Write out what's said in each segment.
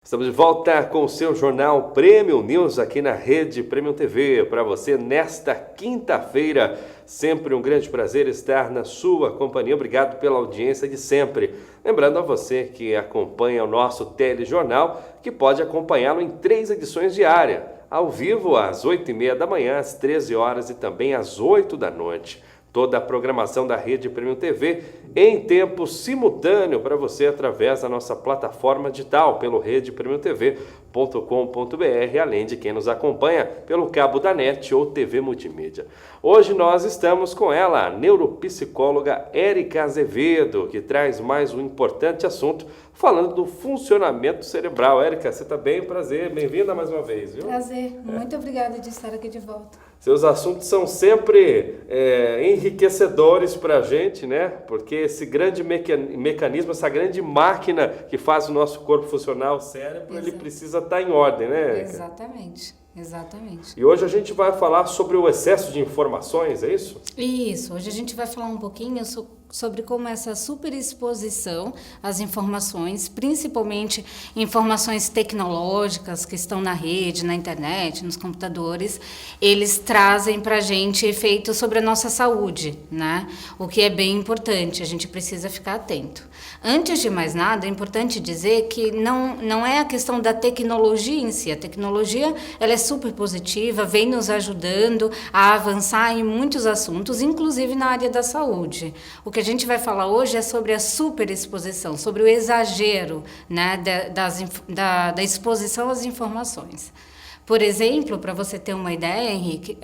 Estamos de volta com o seu jornal Premium News aqui na Rede Premium TV para você nesta quinta-feira. Sempre um grande prazer estar na sua companhia. Obrigado pela audiência de sempre. Lembrando a você que acompanha o nosso telejornal, que pode acompanhá-lo em 3 edições diárias, ao vivo às 8h30 da manhã, às 13 horas e também às 8 da noite. Toda a programação da Rede Premium TV em tempo simultâneo para você através da nossa plataforma digital pelo redepremiumtv.com.br, além de quem nos acompanha pelo cabo da NET ou TV Multimídia. Hoje nós estamos com ela, a neuropsicóloga Érica Azevedo, que traz mais um importante assunto falando do funcionamento cerebral. Érica, você está bem? Prazer, bem-vinda mais uma vez, viu? Prazer, muito obrigada de estar aqui de volta. Seus assuntos são sempre enriquecedores para a gente, né? Porque esse grande mecanismo, essa grande máquina que faz o nosso corpo funcionar, o cérebro, ele precisa estar em ordem, né, Érica? Exatamente. E hoje a gente vai falar sobre o excesso de informações, é isso? Isso, hoje a gente vai falar um pouquinho sobre como essa superexposição às informações, principalmente informações tecnológicas que estão na rede, na internet, nos computadores, eles trazem para a gente efeitos sobre a nossa saúde, né? O que é bem importante, a gente precisa ficar atento. Antes de mais nada, é importante dizer que não é a questão da tecnologia em si. A tecnologia, ela é super positiva, vem nos ajudando a avançar em muitos assuntos, inclusive na área da saúde. O que a gente vai falar hoje é sobre a superexposição, sobre o exagero, né, da exposição às informações. Por exemplo, para você ter uma ideia, Henrique,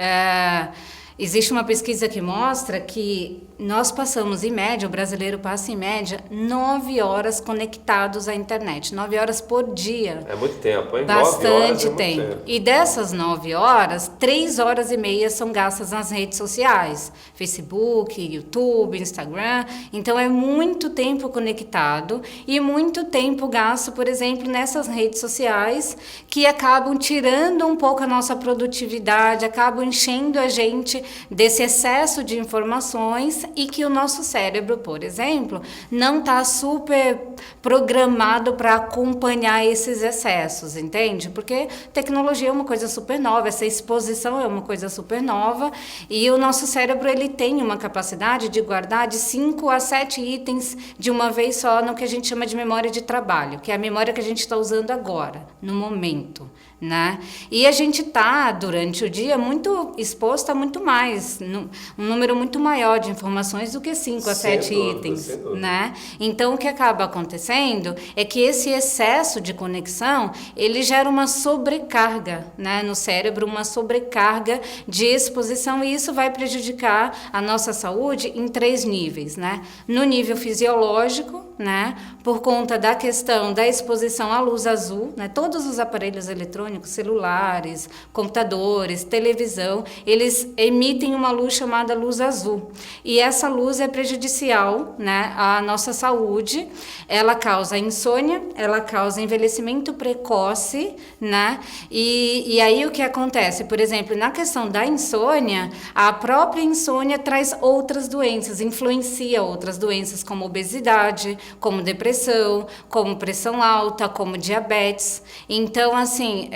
existe uma pesquisa que mostra que nós passamos, em média, o brasileiro passa em média 9 horas conectados à internet, 9 horas por dia. É muito tempo, hein? Bastante tempo. E dessas 9 horas, 3 horas e meia são gastas nas redes sociais, Facebook, YouTube, Instagram. Então é muito tempo conectado e muito tempo gasto, por exemplo, nessas redes sociais que acabam tirando um pouco a nossa produtividade, acabam enchendo a gente desse excesso de informações e que o nosso cérebro, por exemplo, não está super programado para acompanhar esses excessos, entende? Porque tecnologia é uma coisa super nova, essa exposição é uma coisa super nova e o nosso cérebro ele tem uma capacidade de guardar de 5 a 7 itens de uma vez só no que a gente chama de memória de trabalho, que é a memória que a gente está usando agora, no momento, né? E a gente está, durante o dia, muito exposto a muito mais, um número muito maior de informações do que 5 a 7 itens, né? Então, o que acaba acontecendo é que esse excesso de conexão, ele gera uma sobrecarga, né, no cérebro, uma sobrecarga de exposição, e isso vai prejudicar a nossa saúde em 3 níveis, né? No nível fisiológico, né, por conta da questão da exposição à luz azul, né? Todos os aparelhos eletrônicos, celulares, computadores, televisão, eles emitem uma luz chamada luz azul. E essa luz é prejudicial, né, à nossa saúde. Ela causa insônia, ela causa envelhecimento precoce, né? E aí o que acontece? Por exemplo, na questão da insônia, a própria insônia traz outras doenças, influencia outras doenças como obesidade, como depressão, como pressão alta, como diabetes. Então, assim,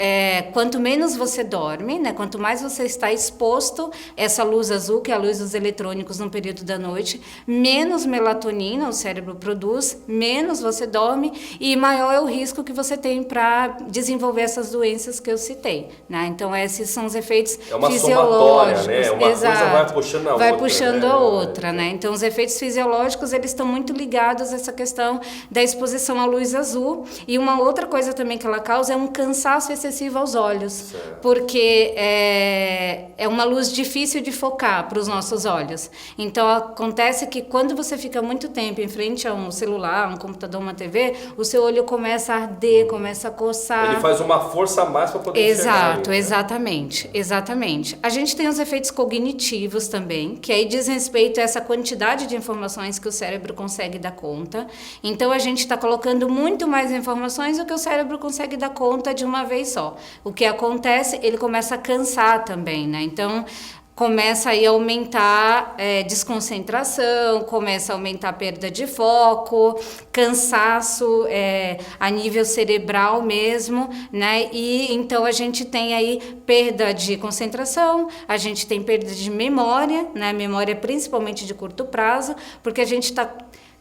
quanto menos você dorme, né, quanto mais você está exposto a essa luz azul, que é a luz dos eletrônicos no período da noite, menos melatonina o cérebro produz, menos você dorme e maior é o risco que você tem para desenvolver essas doenças que eu citei, né? Então, esses são os efeitos fisiológicos. Né? Uma coisa vai puxando a outra. Vai puxando a outra, né? Então, os efeitos fisiológicos, eles estão muito ligados a essa questão da exposição à luz azul. E uma outra coisa também que ela causa é um cansaço excessivo aos olhos, certo, porque é uma luz difícil de focar para os nossos olhos. Então, acontece que quando você fica muito tempo em frente a um celular, um computador, uma TV, o seu olho começa a arder, começa a coçar. Ele faz uma força a mais para poder enxergar. Exato, exatamente. A gente tem os efeitos cognitivos também, que aí diz respeito a essa quantidade de informações que o cérebro consegue dar conta. Então, a gente está colocando muito mais informações do que o cérebro consegue dar conta de uma vez só. O que acontece, ele começa a cansar também, né? Então, começa aí a aumentar desconcentração, começa a aumentar a perda de foco, cansaço a nível cerebral mesmo, né? E então a gente tem aí perda de concentração, a gente tem perda de memória, né? Memória principalmente de curto prazo, porque a gente está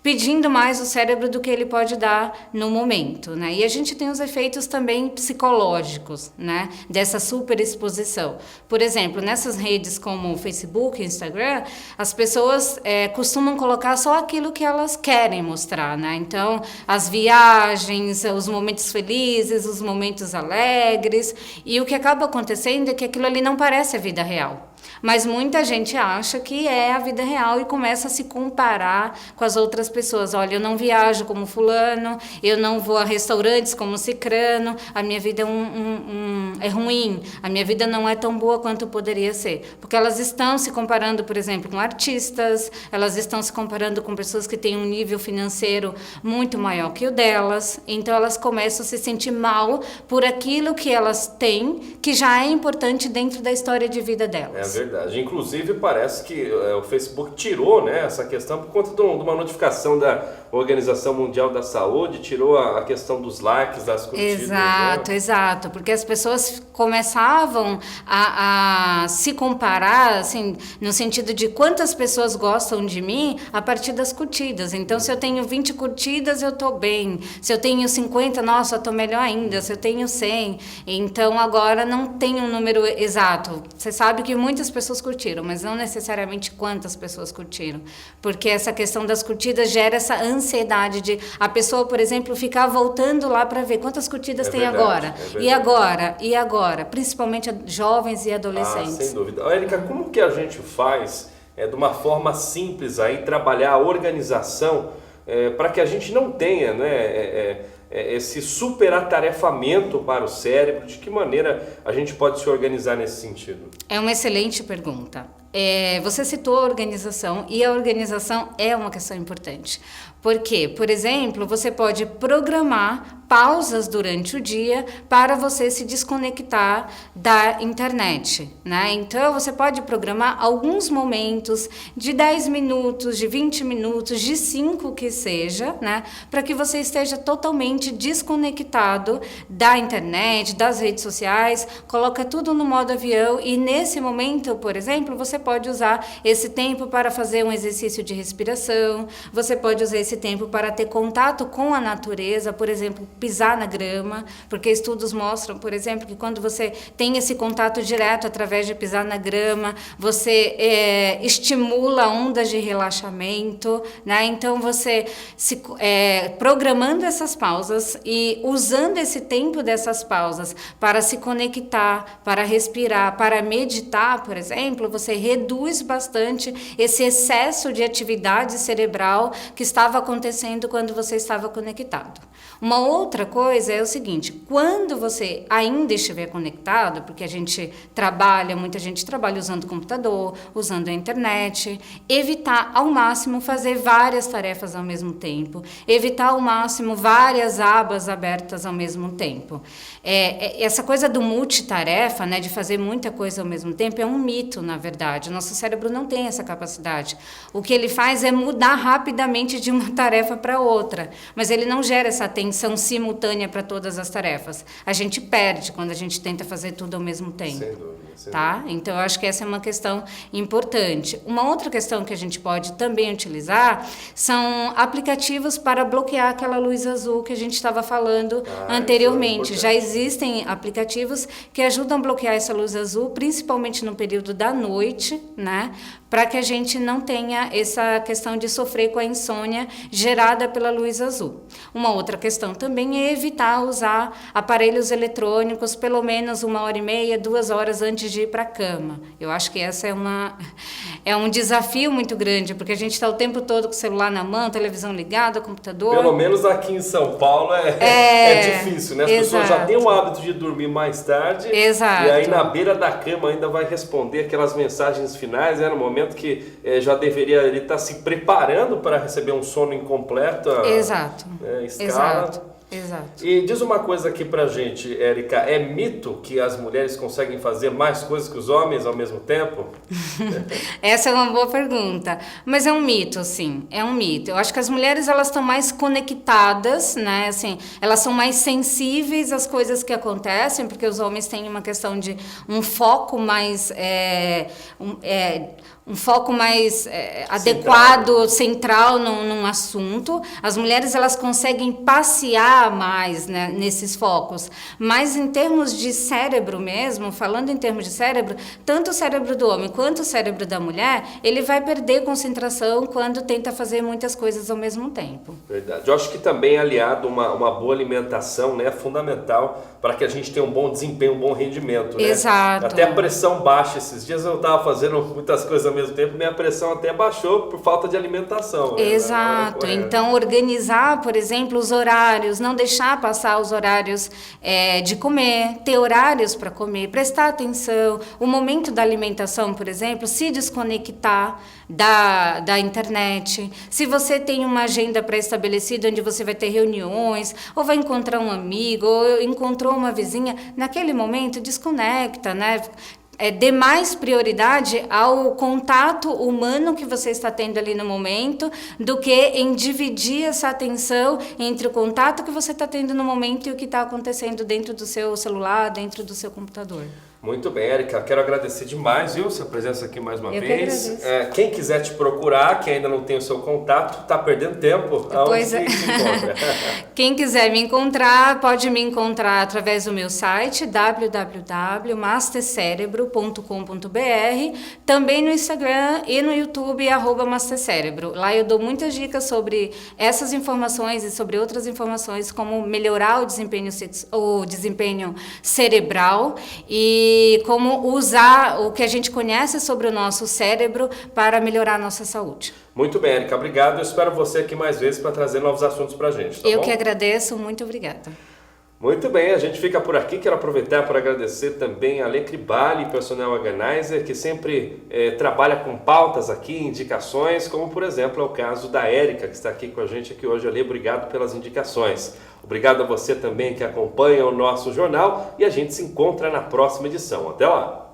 pedindo mais o cérebro do que ele pode dar no momento, né? E a gente tem os efeitos também psicológicos, né? Dessa superexposição. Por exemplo, nessas redes como o Facebook, Instagram, as pessoas costumam colocar só aquilo que elas querem mostrar, né? Então, as viagens, os momentos felizes, os momentos alegres, e o que acaba acontecendo é que aquilo ali não parece a vida real. Mas muita gente acha que é a vida real e começa a se comparar com as outras pessoas. Olha, eu não viajo como fulano, eu não vou a restaurantes como cicrano, a minha vida é ruim, a minha vida não é tão boa quanto poderia ser. Porque elas estão se comparando, por exemplo, com artistas, elas estão se comparando com pessoas que têm um nível financeiro muito maior que o delas, então elas começam a se sentir mal por aquilo que elas têm, que já é importante dentro da história de vida delas. É verdade. Inclusive, parece que o Facebook tirou, né, essa questão por conta de uma notificação da Organização Mundial da Saúde, tirou a questão dos likes, das curtidas. Exato, né? Exato. Porque as pessoas começavam a se comparar, assim, no sentido de quantas pessoas gostam de mim a partir das curtidas. Então, se eu tenho 20 curtidas, eu estou bem. Se eu tenho 50, nossa, eu estou melhor ainda. Se eu tenho 100. Então, agora não tem um número exato. Você sabe que muitas pessoas curtiram, mas não necessariamente quantas pessoas curtiram. Porque essa questão das curtidas gera essa ansiedade de a pessoa, por exemplo, ficar voltando lá para ver quantas curtidas tem agora. E agora, principalmente jovens e adolescentes. Sem dúvida. Érica, como que a gente faz, de uma forma simples, aí, trabalhar a organização para que a gente não tenha, né, esse superatarefamento para o cérebro? De que maneira a gente pode se organizar nesse sentido? É uma excelente pergunta. Você citou a organização, e a organização é uma questão importante. Por quê? Por exemplo, você pode programar pausas durante o dia para você se desconectar da internet, né? Então, você pode programar alguns momentos de 10 minutos, de 20 minutos, de 5 que seja, né? Para que você esteja totalmente desconectado da internet, das redes sociais, coloca tudo no modo avião e nesse momento, por exemplo, você pode usar esse tempo para fazer um exercício de respiração, você pode usar esse tempo para ter contato com a natureza, por exemplo, pisar na grama, porque estudos mostram, por exemplo, que quando você tem esse contato direto através de pisar na grama, você estimula ondas de relaxamento, né? Então você programando essas pausas e usando esse tempo dessas pausas para se conectar, para respirar, para meditar, por exemplo, você reduz bastante esse excesso de atividade cerebral que estava acontecendo quando você estava conectado. Uma outra coisa é o seguinte, quando você ainda estiver conectado, porque muita gente trabalha usando o computador, usando a internet, evitar ao máximo fazer várias tarefas ao mesmo tempo, evitar ao máximo várias abas abertas ao mesmo tempo. Essa coisa do multitarefa, né, de fazer muita coisa ao mesmo tempo, é um mito, na verdade. O nosso cérebro não tem essa capacidade. O que ele faz é mudar rapidamente de uma tarefa para outra, mas ele não gera essa atenção simultânea para todas as tarefas. A gente perde quando a gente tenta fazer tudo ao mesmo tempo. Sem dúvida. Tá? Então, eu acho que essa é uma questão importante. Uma outra questão que a gente pode também utilizar são aplicativos para bloquear aquela luz azul que a gente estava falando anteriormente. Já existem aplicativos que ajudam a bloquear essa luz azul, principalmente no período da noite, né? Para que a gente não tenha essa questão de sofrer com a insônia gerada pela luz azul. Uma outra questão também é evitar usar aparelhos eletrônicos pelo menos 1h30, 2 horas antes de ir para a cama. Eu acho que essa é um desafio muito grande, porque a gente está o tempo todo com o celular na mão, televisão ligada, computador. Pelo menos aqui em São Paulo é difícil, né? As pessoas já têm o hábito de dormir mais tarde. Exato. E aí na beira da cama ainda vai responder aquelas mensagens finais, no momento que já deveria ele estar se preparando para receber um sono incompleto. Exato. Escala. Exato. Exato. E diz uma coisa aqui pra gente, Érica, é mito que as mulheres conseguem fazer mais coisas que os homens ao mesmo tempo? Essa é uma boa pergunta, mas é um mito, sim, é um mito. Eu acho que as mulheres, elas estão mais conectadas, né, assim, elas são mais sensíveis às coisas que acontecem, porque os homens têm uma questão de um foco mais, adequado, central num assunto. As mulheres, elas conseguem passear mais, né, nesses focos. Mas em termos de cérebro mesmo, falando em termos de cérebro, tanto o cérebro do homem quanto o cérebro da mulher, ele vai perder concentração quando tenta fazer muitas coisas ao mesmo tempo. Verdade. Eu acho que também aliado uma boa alimentação, né, é fundamental para que a gente tenha um bom desempenho, um bom rendimento, né? Exato. Até a pressão baixa. Esses dias eu estava fazendo muitas coisas ao mesmo tempo, minha pressão até baixou por falta de alimentação. Exato. Né? Então, organizar, por exemplo, os horários, não deixar passar os horários de comer, ter horários para comer, prestar atenção. O momento da alimentação, por exemplo, se desconectar da internet. Se você tem uma agenda pré-estabelecida onde você vai ter reuniões, ou vai encontrar um amigo, ou encontrou uma vizinha, naquele momento desconecta, né? Dê mais prioridade ao contato humano que você está tendo ali no momento do que em dividir essa atenção entre o contato que você está tendo no momento e o que está acontecendo dentro do seu celular, dentro do seu computador. Muito bem, Érica. Quero agradecer demais, viu, sua presença aqui mais uma vez. Que quem quiser te procurar, que ainda não tem o seu contato, está perdendo tempo. Pois é. Quem quiser me encontrar, pode me encontrar através do meu site, www.mastercerebro.com.br, também no Instagram e no YouTube, @mastercerebro. Lá eu dou muitas dicas sobre essas informações e sobre outras informações, como melhorar o desempenho cerebral e como usar o que a gente conhece sobre o nosso cérebro para melhorar a nossa saúde. Muito bem, Érica, obrigado. Eu espero você aqui mais vezes para trazer novos assuntos para a gente, tá Eu bom? que agradeço, muito obrigada. Muito bem, a gente fica por aqui. Quero aproveitar para agradecer também a Lê Cribali, Personal Organizer, que sempre trabalha com pautas aqui, indicações, como por exemplo é o caso da Érica, que está aqui com a gente aqui hoje. Lê, obrigado pelas indicações. Obrigado a você também que acompanha o nosso jornal e a gente se encontra na próxima edição. Até lá!